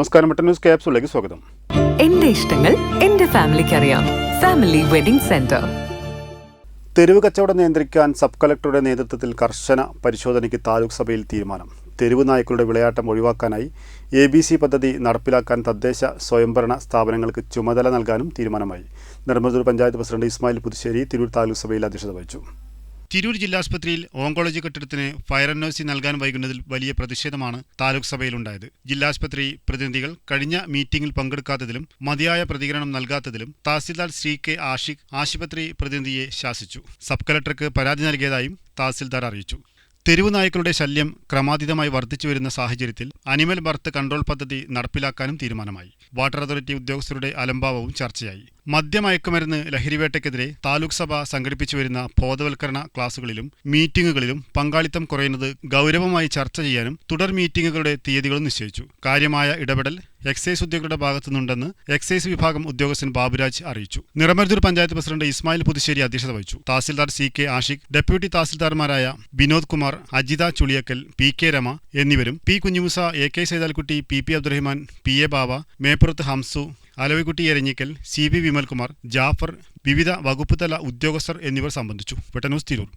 നമസ്കാരം, വെട്ടൻ ന്യൂസ് ക്യാപ്സൂളിലേക്ക് സ്വാഗതം. എന്റെ ഇഷ്ടങ്ങൾ എന്റെ ഫാമിലിക്ക് അറിയാം. Family wedding centre. തെരുവ് കച്ചവടം നിയന്ത്രിക്കാൻ സബ് കളക്ടറുടെ നേതൃത്വത്തിൽ കർശന പരിശോധനയ്ക്ക് താലൂക്ക് സഭയിൽ തീരുമാനം. തെരുവ് നായ്ക്കളുടെ വിളയാട്ടം ഒഴിവാക്കാനായി ABC പദ്ധതി നടപ്പിലാക്കാൻ തദ്ദേശ സ്വയംഭരണ സ്ഥാപനങ്ങൾക്ക് ചുമതല നൽകാനും തീരുമാനമായി. നെടുമത്തൂർ പഞ്ചായത്ത് പ്രസിഡന്റ് ഇസ്മായിൽ പുതുശ്ശേരി തിരൂർ താലൂക്ക് സഭയിൽ അധ്യക്ഷത വഹിച്ചു. തിരൂർ ജില്ലാസ്പത്രിയിൽ ഓങ്കോളജി കെട്ടിടത്തിന് ഫയർ NOC നൽകാൻ വൈകുന്നതിൽ വലിയ പ്രതിഷേധമാണ് താലൂക്ക് സഭയിലുണ്ടായത്. ജില്ലാസ്പത്രി പ്രതിനിധികൾ കഴിഞ്ഞ മീറ്റിംഗിൽ പങ്കെടുക്കാത്തതിലും മതിയായ പ്രതികരണം നൽകാത്തതിലും തഹസിൽദാർ CK ആഷിഖ് ആശുപത്രി പ്രതിനിധിയെ ശാസിച്ചു. സബ് കളക്ടർക്ക് പരാതി നൽകിയതായും തഹസിൽദാർ അറിയിച്ചു. തെരുവ് നായ്ക്കളുടെ ശല്യം ക്രമാതീതമായി വർദ്ധിച്ചുവരുന്ന സാഹചര്യത്തിൽ അനിമൽ ബർത്ത് കൺട്രോൾ പദ്ധതി നടപ്പിലാക്കാനും തീരുമാനമായി. വാട്ടർ അതോറിറ്റി ഉദ്യോഗസ്ഥരുടെ അലംഭാവവും ചർച്ചയായി. മദ്യമയക്കുമരുന്ന് ലഹരിവേട്ടയ്ക്കെതിരെ താലൂക്ക് സഭ സംഘടിപ്പിച്ചുവരുന്ന ബോധവൽക്കരണ ക്ലാസുകളിലും മീറ്റിംഗുകളിലും പങ്കാളിത്തം കുറയുന്നത് ഗൗരവമായി ചർച്ച ചെയ്യാനും തുടർ മീറ്റിംഗുകളുടെ തീയതികളും നിശ്ചയിച്ചു. കാര്യമായ ഇടപെടൽ എക്സൈസ് ഉദ്യോഗസ്ഥരുടെ ഭാഗത്തുനിന്നുണ്ടെന്ന് എക്സൈസ് വിഭാഗം ഉദ്യോഗസ്ഥൻ ബാബുരാജ് അറിയിച്ചു. നെടുമത്തൂർ പഞ്ചായത്ത് പ്രസിഡന്റ് ഇസ്മായിൽ പുതുശ്ശേരി അധ്യക്ഷത വഹിച്ചു. തഹസിൽദാർ CK ആഷിഖ്, ഡെപ്യൂട്ടി തഹസിൽദാർമാരായ വിനോദ് കുമാർ, അജിത ചുളിയക്കൽ, PK രമ എന്നിവരും P കുഞ്ഞുമുസ, AK സൈതാൽക്കുട്ടി, PP Abdurahiman, PA ബാവ, മേപ്പുറത്ത് ഹംസു, അലവിക്കുട്ടി എരഞ്ഞിക്കൽ, CB വിമൽകുമാർ, ജാഫർ, വിവിധ വകുപ്പ് തല ഉദ്യോഗസ്ഥർ എന്നിവർ സംബന്ധിച്ചു. വെട്ടൻ ന്യൂസ് തിരൂർ.